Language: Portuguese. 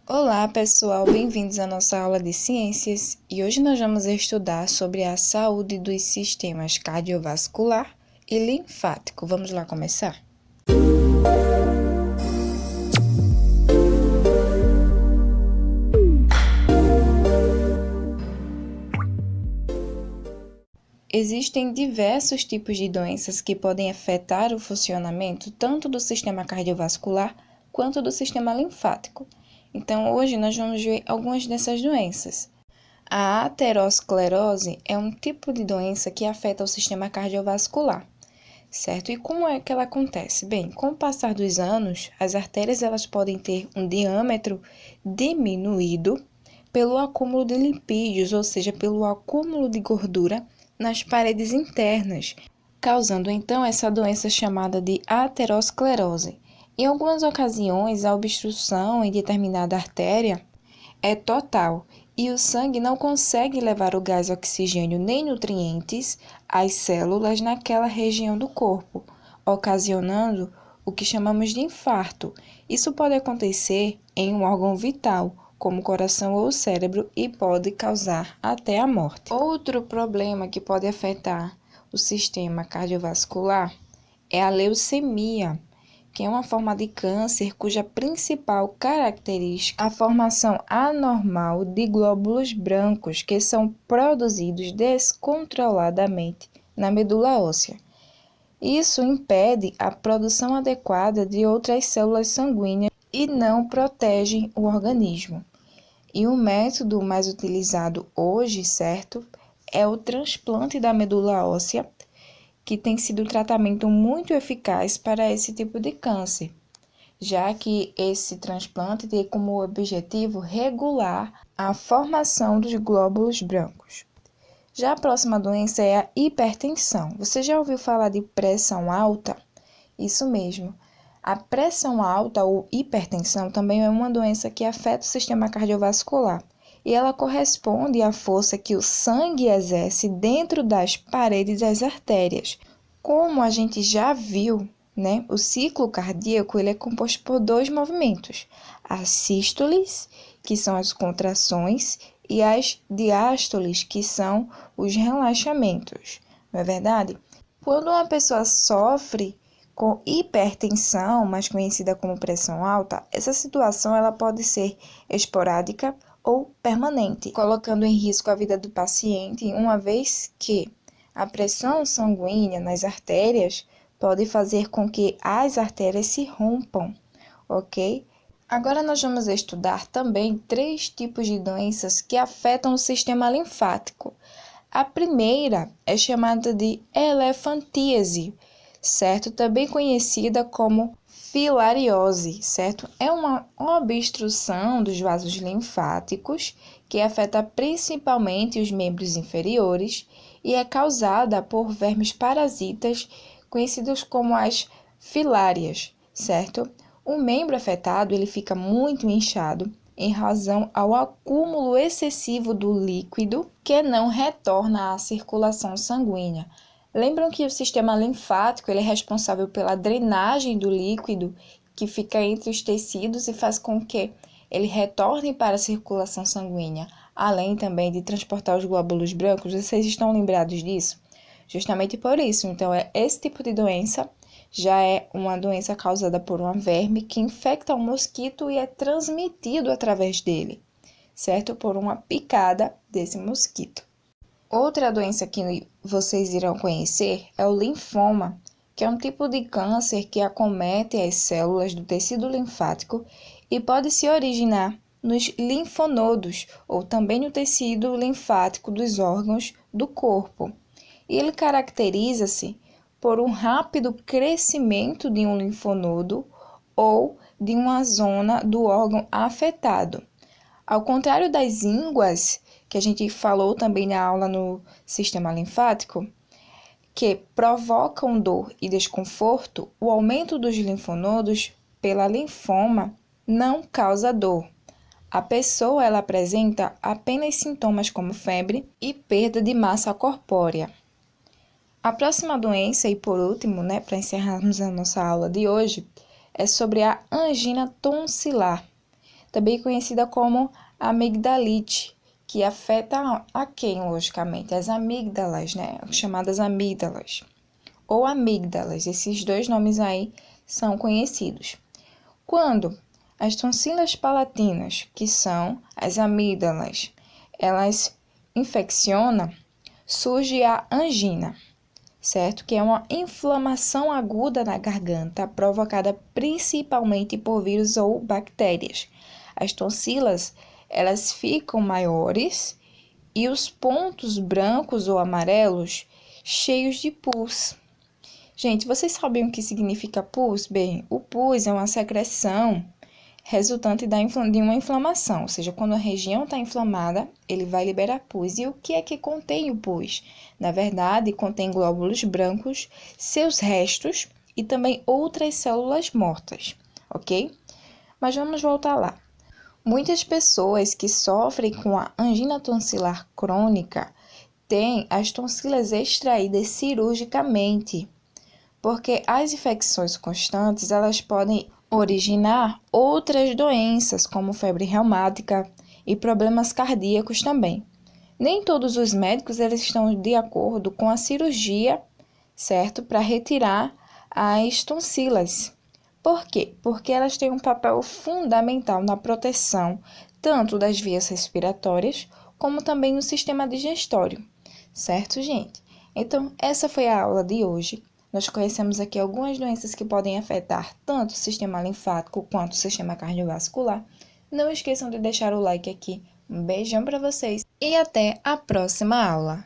Olá, pessoal, bem-vindos à nossa aula de ciências e hoje nós vamos estudar sobre a saúde dos sistemas cardiovascular e linfático. Vamos lá começar? Existem diversos tipos de doenças que podem afetar o funcionamento tanto do sistema cardiovascular quanto do sistema linfático. Então, hoje nós vamos ver algumas dessas doenças. A aterosclerose é um tipo de doença que afeta o sistema cardiovascular, certo? E como é que ela acontece? Bem, com o passar dos anos, as artérias elas podem ter um diâmetro diminuído pelo acúmulo de lipídios, ou seja, pelo acúmulo de gordura nas paredes internas, causando então essa doença chamada de aterosclerose. Em algumas ocasiões, a obstrução em determinada artéria é total e o sangue não consegue levar o gás oxigênio nem nutrientes às células naquela região do corpo, ocasionando o que chamamos de infarto. Isso pode acontecer em um órgão vital, como o coração ou o cérebro, e pode causar até a morte. Outro problema que pode afetar o sistema cardiovascular é a leucemia, que é uma forma de câncer cuja principal característica é a formação anormal de glóbulos brancos que são produzidos descontroladamente na medula óssea. Isso impede a produção adequada de outras células sanguíneas e não protege o organismo. E o método mais utilizado hoje, certo, é o transplante da medula óssea, que tem sido um tratamento muito eficaz para esse tipo de câncer, já que esse transplante tem como objetivo regular a formação dos glóbulos brancos. Já a próxima doença é a hipertensão. Você já ouviu falar de pressão alta? Isso mesmo. A pressão alta ou hipertensão também é uma doença que afeta o sistema cardiovascular e ela corresponde à força que o sangue exerce dentro das paredes das artérias. Como a gente já viu, né, o ciclo cardíaco ele é composto por dois movimentos, as sístoles, que são as contrações, e as diástoles, que são os relaxamentos, não é verdade? Quando uma pessoa sofre com hipertensão, mais conhecida como pressão alta, essa situação ela pode ser esporádica ou permanente, colocando em risco a vida do paciente, uma vez que a pressão sanguínea nas artérias pode fazer com que as artérias se rompam, ok? Agora nós vamos estudar também 3 tipos de doenças que afetam o sistema linfático. A primeira é chamada de elefantíase, certo? Também conhecida como filariose, certo? É uma obstrução dos vasos linfáticos que afeta principalmente os membros inferiores e é causada por vermes parasitas conhecidos como as filárias, certo? O membro afetado ele fica muito inchado em razão ao acúmulo excessivo do líquido que não retorna à circulação sanguínea. Lembram que o sistema linfático ele é responsável pela drenagem do líquido que fica entre os tecidos e faz com que ele retorne para a circulação sanguínea, além também de transportar os glóbulos brancos. Vocês estão lembrados disso? Justamente por isso. Então, esse tipo de doença já é uma doença causada por um verme que infecta um mosquito e é transmitido através dele, certo? Por uma picada desse mosquito. Outra doença que vocês irão conhecer é o linfoma, que é um tipo de câncer que acomete as células do tecido linfático e pode se originar nos linfonodos ou também no tecido linfático dos órgãos do corpo. E ele caracteriza-se por um rápido crescimento de um linfonodo ou de uma zona do órgão afetado. Ao contrário das ínguas, que a gente falou também na aula no sistema linfático, que provocam dor e desconforto, o aumento dos linfonodos pela linfoma não causa dor. A pessoa ela apresenta apenas sintomas como febre e perda de massa corpórea. A próxima doença, e por último, né, para encerrarmos a nossa aula de hoje, é sobre a angina tonsilar, também conhecida como amigdalite, que afeta a quem, logicamente? As amígdalas, né? Chamadas amígdalas ou amígdalas, esses dois nomes aí são conhecidos. Quando as tonsilas palatinas, que são as amígdalas, elas infeccionam, surge a angina, certo? Que é uma inflamação aguda na garganta, provocada principalmente por vírus ou bactérias. As tonsilas, elas ficam maiores e os pontos brancos ou amarelos cheios de pus. Gente, vocês sabem o que significa pus? Bem, o pus é uma secreção resultante de uma inflamação, ou seja, quando a região está inflamada, ele vai liberar pus. E o que é que contém o pus? Na verdade, contém glóbulos brancos, seus restos e também outras células mortas, ok? Mas vamos voltar lá. Muitas pessoas que sofrem com a angina tonsilar crônica têm as tonsilas extraídas cirurgicamente, porque as infecções constantes, elas podem originar outras doenças, como febre reumática e problemas cardíacos também. Nem todos os médicos eles estão de acordo com a cirurgia, certo? Para retirar as tonsilas. Por quê? Porque elas têm um papel fundamental na proteção tanto das vias respiratórias, como também no sistema digestório. Certo, gente? Então, essa foi a aula de hoje. Nós conhecemos aqui algumas doenças que podem afetar tanto o sistema linfático quanto o sistema cardiovascular. Não esqueçam de deixar o like aqui. Um beijão para vocês e até a próxima aula!